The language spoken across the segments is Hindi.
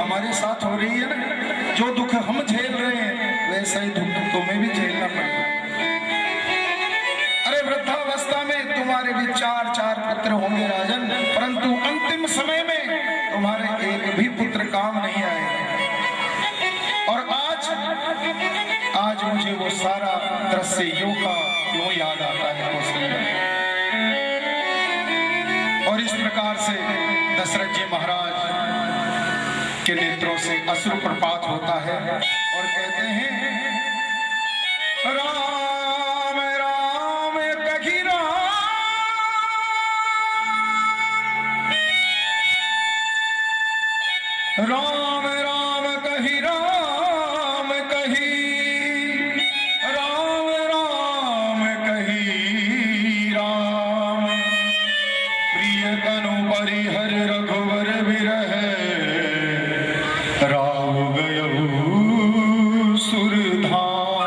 हमारे साथ हो रही है ना, जो दुख हम झेल रहे हैं वैसा ही दुख तुम्हें भी झेलना पड़ेगा। अरे वृद्धावस्था में तुम्हारे भी चार चार पुत्र होंगे राजन, परंतु अंतिम समय में तुम्हारे एक भी पुत्र काम नहीं आएगा। और आज मुझे वो सारा दृश्य क्यों याद आता है कौशल्या। और इस प्रकार से दशरथ जी महाराज के नेत्रों से अश्रु प्रपात होता है और कहते हैं राम राम कही राम राम कही राम कही राम राम कही राम प्रिय तनु परिहर रघुवर विरह राव गयहु सुरधाम।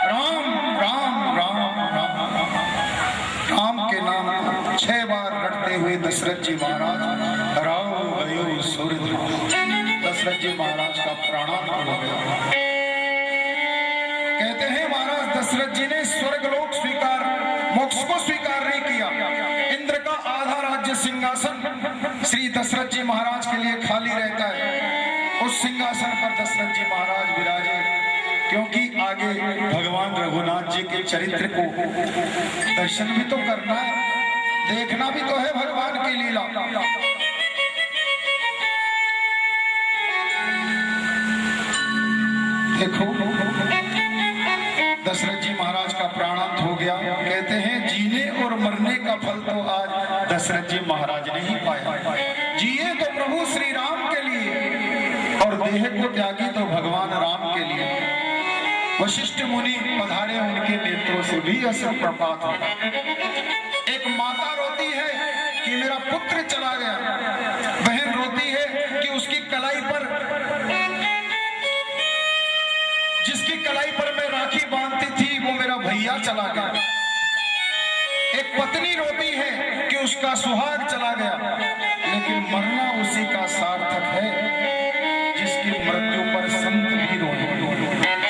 राम राम राम राम राम के नाम 6 बार रटते हुए दशरथ जी महाराज राव गयो सुरधाम। दशरथ जी महाराज का प्राणांत हो गया। कहते हैं महाराज दशरथ जी ने स्वर्गलोक स्वीकार मोक्ष को स्वीकार नहीं किया। इंद्र का आधा राज्य सिंहासन श्री दशरथ जी महाराज के लिए खाली रहता है। उस सिंहासन पर दशरथ जी महाराज विराजे, क्योंकि आगे भगवान रघुनाथ जी के चरित्र को दर्शन भी तो करना है, देखना भी तो है भगवान की लीला। देखो दशरथ जी महाराज का प्राणांत हो गया। कहते हैं जीने और मरने का फल तो आज दशरथ जी महाराज ने ही पाया। जिए तो प्रभु श्री राम के लिए और देह को त्यागी तो भगवान राम के लिए। वशिष्ठ मुनि पधारे, उनके नेत्रों से भी अश्रु प्रपात हो। एक माता रोती है कि मेरा पुत्र चला गया, बहन रोती है कि उसकी कलाई पर, जिसकी कलाई पर मैं राखी बांधती थी वो मेरा भैया चला गया। एक पत्नी रोती है कि उसका सुहाग चला गया, लेकिन मरना उसी का सार्थक है जिसकी मृत्यु पर संत भी रोए,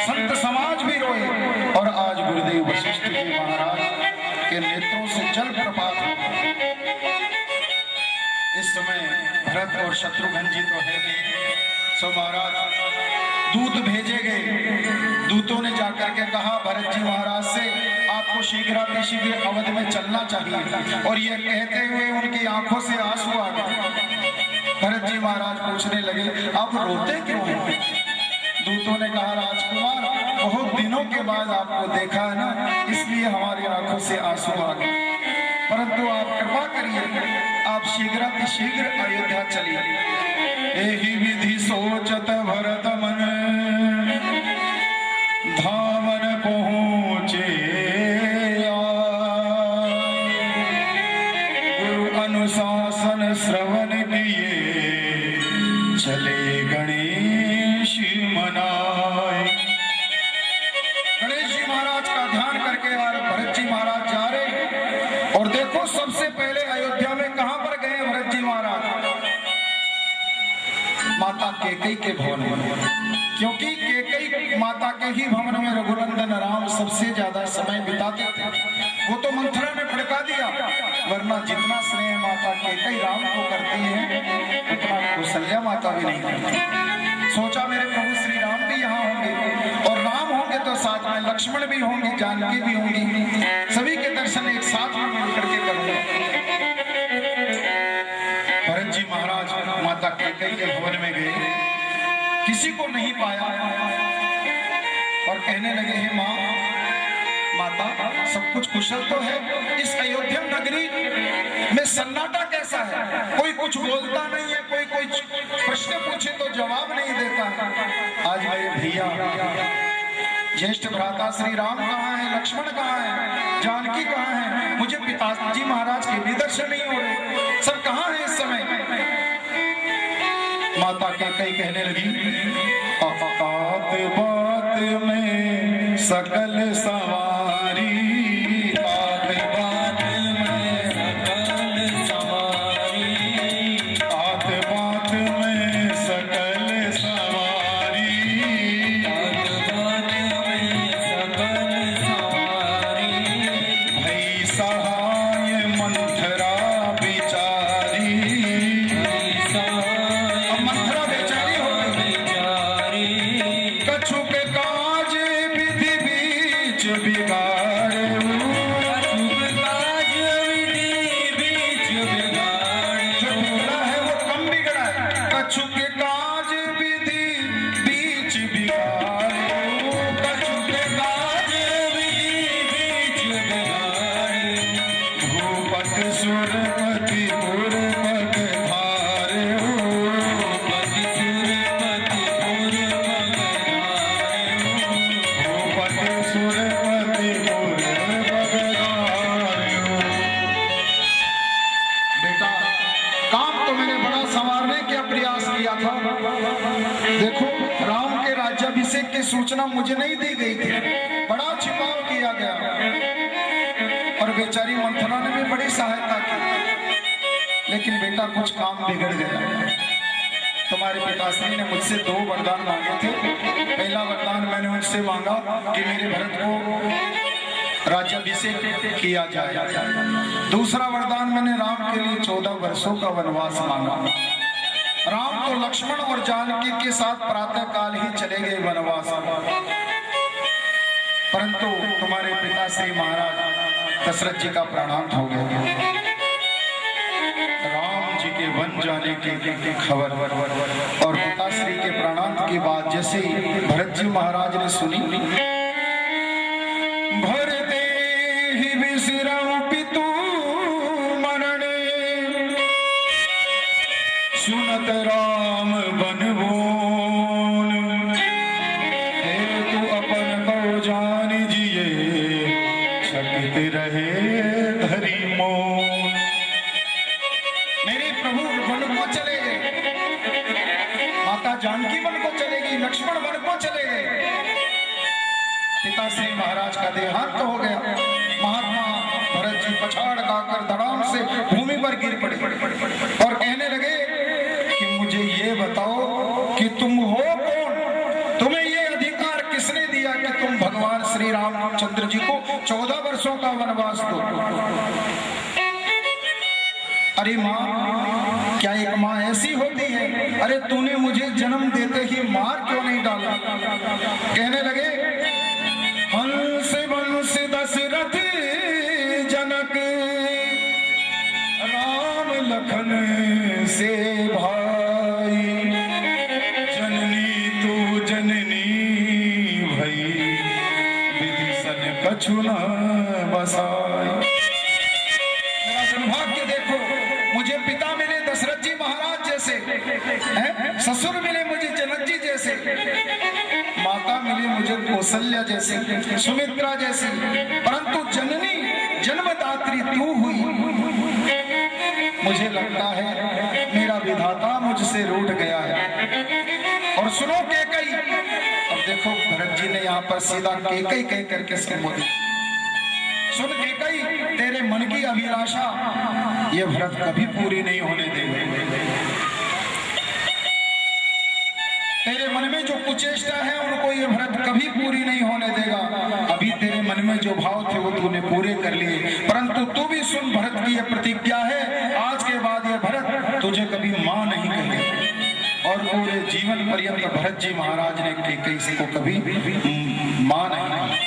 संत समाज भी रोए। और आज गुरुदेव वशिष्ठ जी महाराज के नेत्रों से जल प्रपात हो। इस समय भरत और शत्रुघ्न जी तो है नहीं, सो महाराज दूत भेजे गए। दूतों ने जाकर के कहा भरत जी महाराज से आपको शीघ्र अवध में चलना चाहिए। और ये कहते हुए उनकी आंखों से आंसू आ गए। भरत जी महाराज पूछने लगे आप रोते क्यों हैं? दूतों ने कहा राजकुमार बहुत दिनों के बाद आपको देखा है ना, इसलिए हमारी आंखों से आंसू आ गए। परंतु आप कृपा करिए, आप शीघ्र अयोध्या चलिए। एहि विधि सोचत भरत मन धावन पहुँचे, गुरु अनुशासन श्रवण किए चले गणेश मनाए। गणेश जी महाराज का ध्यान करके भरत जी महाराज जा रहे। और देखो सबसे पहले अयोध्या में कहां पर गए भरत जी महाराज? माता कैकेयी के भवन में, क्योंकि कैकेयी माता के ही भवन में रघुनंदन राम सबसे ज्यादा समय बिताते थे। वो तो मंथरा ने भड़का दिया, वरना जितना स्नेह माता कैकेयी राम को करती है उतना कौशल्या माता भी नहीं करती। सोचा मेरे प्रभु श्री राम भी यहाँ होंगे, और राम होंगे तो साथ में लक्ष्मण भी होंगे, जानकी भी होंगी, सभी के दर्शन एक साथ में मिलकर के करूंगा। भरत जी महाराज माता कैकेयी के भवन में गए, किसी को नहीं पाया और कहने लगे हे माँ, माता सब कुछ कुशल तो है? इस अयोध्या नगरी में सन्नाटा कैसा है? कोई कुछ बोलता नहीं है, कोई प्रश्न पूछे तो जवाब नहीं देता है। आज मेरे भैया ज्येष्ठ भ्राता श्री राम कहाँ है, लक्ष्मण कहाँ है, जानकी कहाँ है? मुझे पिताजी महाराज के भी दर्शन नहीं हो रहे, सब कहाँ है इस समय? माता कैकेयी कहने लगी बात बात में सकल सवारी, बात बात में सकल सवारी, बात बात देखो, राम के राज्याभिषेक की सूचना मुझे नहीं दी गई थी, बड़ा छिपाव किया गया और बेचारी मंथना ने भी बड़ी सहायता की, लेकिन बेटा कुछ काम बिगड़ गया। तुम्हारे पिताश्री ने मुझसे 2 वरदान मांगे थे। पहला वरदान मैंने उनसे मांगा कि मेरे भरत को राज्याभिषेक किया जाए। दूसरा वरदान मैंने राम के लिए 14 वर्षों का वनवास मांगा। राम तो लक्ष्मण और जानकी के साथ प्रातः काल ही चले गए वनवास, परंतु तुम्हारे पिताश्री महाराज दशरथ जी का प्राणांत हो गया। राम जी के वन जाने की खबर और पिताश्री के प्राणांत की बात जैसे ही भरत जी महाराज ने सुनी, भरते ही विसरऊ पितु मरणे, सुनत राम बन बोल, तू अपन को जान जिए, छकित रहे धरी मोन। मेरे प्रभु वन को चले गए, माता जानकी वन को चलेगी, लक्ष्मण वन को चले गए, पिताश्री महाराज का देहांत हो गया। महात्मा भरत जी पछाड़ खाकर धड़ाम से भूमि पर गिर पड़े और कहने लगे कि मुझे ये बताओ कि तुम हो कौन, तुम्हें ये अधिकार किसने दिया कि तुम भगवान श्री रामचंद्र जी को 14 वर्षों का वनवास दो। अरे माँ, क्या एक माँ ऐसी होती है? अरे तूने मुझे जन्म देते ही मार क्यों नहीं डाला? कहने लगे, हंस वंश दशरथ जनक, राम लखन से भाई, जननी तू जननी भई, विधिसन कछु न बसाई। मेरा दुर्भाग्य देखो, मुझे पिता मिले दशरथ जी महाराज जैसे, ससुर मिले मुझे जनक जी जैसे, माता मिली मुझे कौशल्या जैसी, सुमित्रा जैसी, परंतु जननी जन्मदात्री तू हुई। मुझे लगता है मेरा विधाता मुझसे रूठ गया है। और सुनो कैकई, अब देखो भरत जी ने यहाँ पर सीधा कैकई कह करके संबोधित, सुन कैकई, तेरे मन की अभिलाषा ये भरत कभी पूरी नहीं होने देगा। तेरे मन में जो कुचेष्टा है उनको ये भरत कभी पूरी नहीं होने देगा। अभी तेरे मन में जो भाव थे वो तूने पूरे कर लिए, परंतु तू भी सुन, भरत की ये प्रतिज्ञा है, आज के बाद ये भरत तुझे कभी मां नहीं कहेगा। और पूरे जीवन पर्यंत भरत जी महाराज ने कैकई को कभी मां नहीं,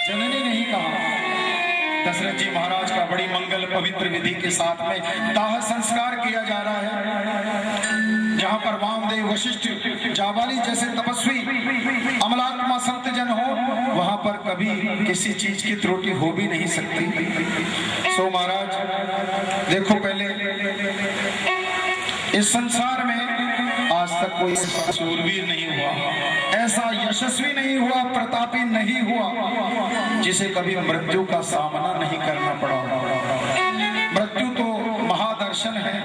जननी नहीं कहा। दशरथ जी महाराज का बड़ी मंगल पवित्र विधि के साथ में दाह संस्कार किया जा रहा है, जहां पर वामदेव, वशिष्ठ, जाबाली जैसे तपस्वी अमलात्मा संत जन हो, वहां पर कभी किसी चीज की त्रुटि हो भी नहीं सकती। सो महाराज देखो, पहले इस संसार में आज तक कोई शूरवीर नहीं हुआ, ऐसा यशस्वी नहीं हुआ, प्रतापी नहीं हुआ जिसे कभी मृत्यु का सामना नहीं करना पड़ा। मृत्यु तो महादर्शन है,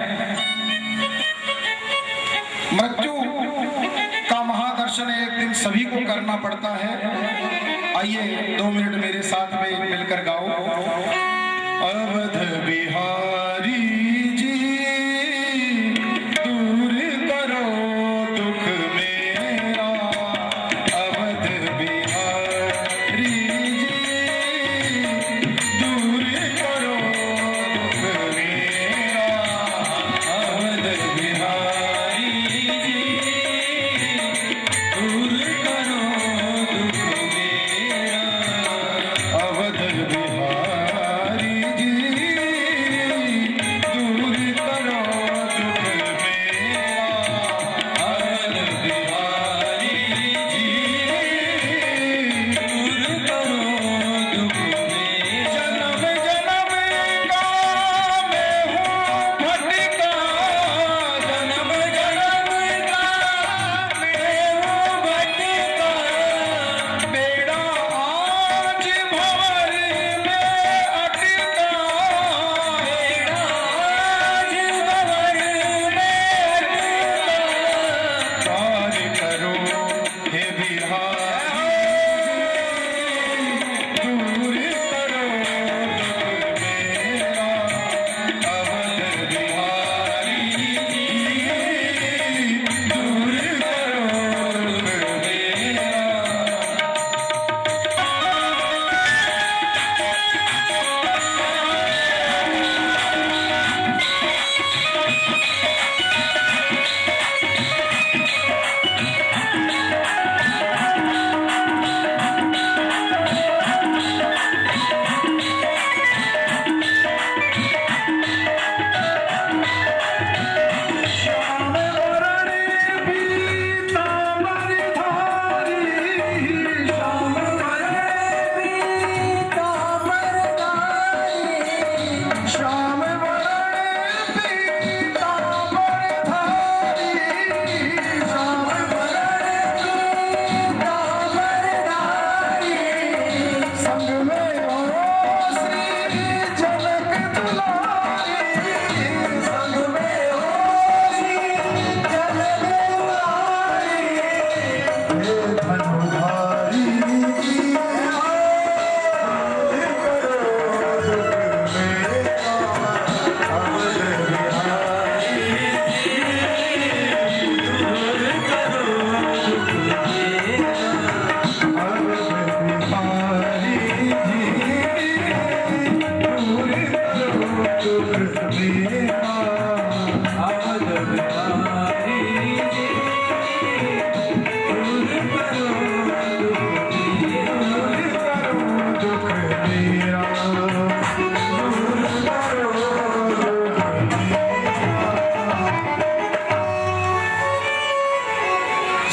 मृत्यु का महादर्शन एक दिन सभी को करना पड़ता है। आइए 2 मिनट मेरे साथ में मिलकर गाओ, अवध बिहारी दूर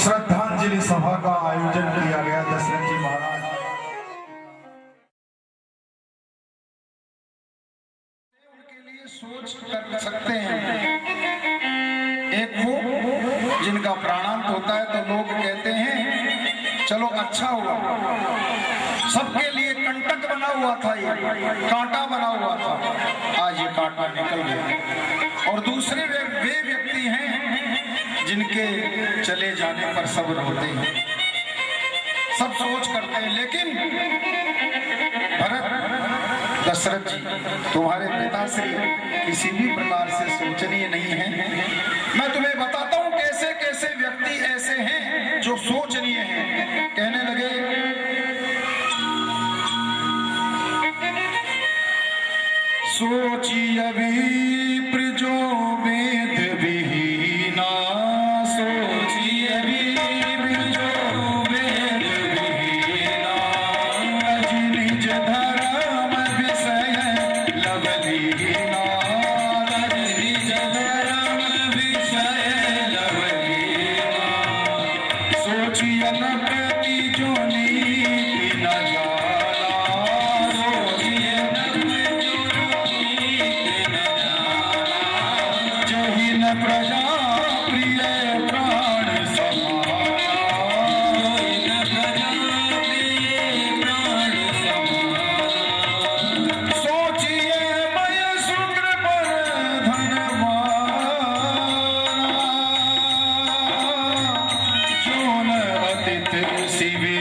श्रद्धांजलि सभा का आयोजन किया गया दशरथ जी महाराज। उनके लिए सोच कर सकते हैं। एक वो जिनका प्राणांत होता है तो लोग कहते हैं चलो अच्छा हुआ, सबके लिए कंटक बना हुआ था, ये कांटा बना हुआ था, आज ये कांटा निकल गया। और दूसरे वे व्यक्ति हैं जिनके चले जाने पर सब्र होते हैं, सब सोच करते हैं। लेकिन भरत दशरथ जी तुम्हारे पिताश्री किसी भी प्रकार से सोचनीय नहीं है। मैं तुम्हें बताता हूं कैसे कैसे व्यक्ति ऐसे हैं जो सोचनीय हैं। कहने लगे सोची अभी प्रजो वेद विहीना, सोची अभी प्रजो वेद विहीना, अज निज धर्म विषय लवलीना, अज निज धर्म विषय लवलीना, सोची अलग की जो नीति न जाना, सोची प्रजा प्रिय प्राण समाना, प्रजा प्रिय प्राण समाना, सोचिए मैं शुक्र पर धनवाना, जो न अतिथि शिवे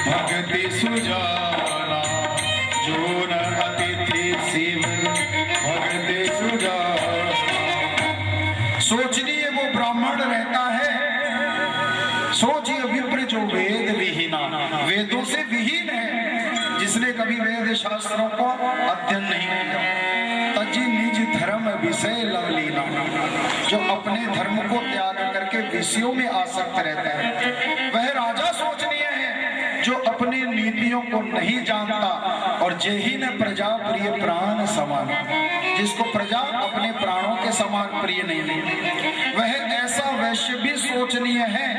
भक्ति सुजाना, जो न अतिथि शिव भक्ति सुजाना। सोचनीय वो ब्राह्मण रहता है, सोचिए विप्र जो वेद विहीना, वेदों से विहीन है, जिसने कभी वेद शास्त्रों को अध्ययन नहीं किया। तजी निज धर्म विषय लवलीना, जो अपने धर्म को त्याग करके विषयों में आसक्त रहता है। वह राजा सोचनीय है जो अपनी नीतियों को नहीं जानता, और जेहि न प्रजा प्रिय प्राण समान, जिसको प्रजा अपने प्राणों के समान प्रिय नहीं है। वह ऐसा वैश्य भी सोचनीय है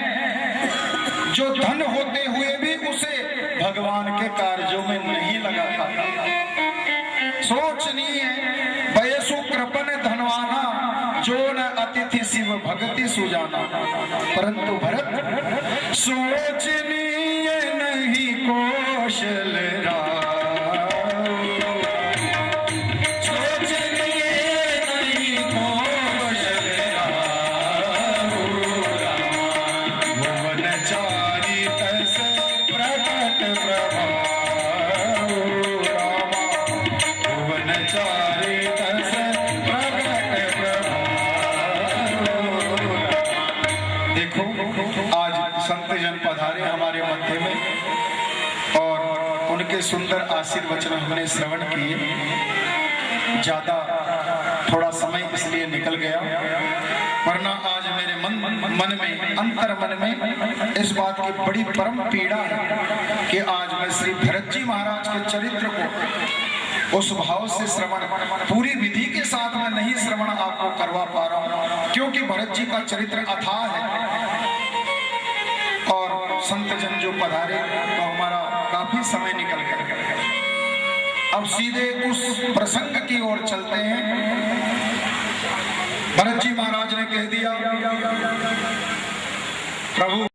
जो धन होते हुए भी उसे भगवान के कार्यों में नहीं लगाता। सोचनीय वयसु कृपन धनवाना, जो न अतिथि शिव भक्ति सुजाना। परंतु भरत सोचनीय नहीं कौशल राम, पधारे हमारे मध्य में और उनके सुंदर आशीर्वचन हमने श्रवण किए। ज्यादा थोड़ा समय इसलिए निकल गया, वरना आज मेरे मन में अंतर मन में इस बात की बड़ी परम पीड़ा है कि आज मैं श्री भरत जी महाराज के चरित्र को उस भाव से श्रवण पूरी विधि के साथ में नहीं श्रवण आपको करवा पा रहा हूं, क्योंकि भरत जी का चरित्र अथाह है। और संत जन जो पधारे तो हमारा काफी समय निकल गया। अब सीधे उस प्रसंग की ओर चलते हैं। भरत जी महाराज ने कह दिया प्रभु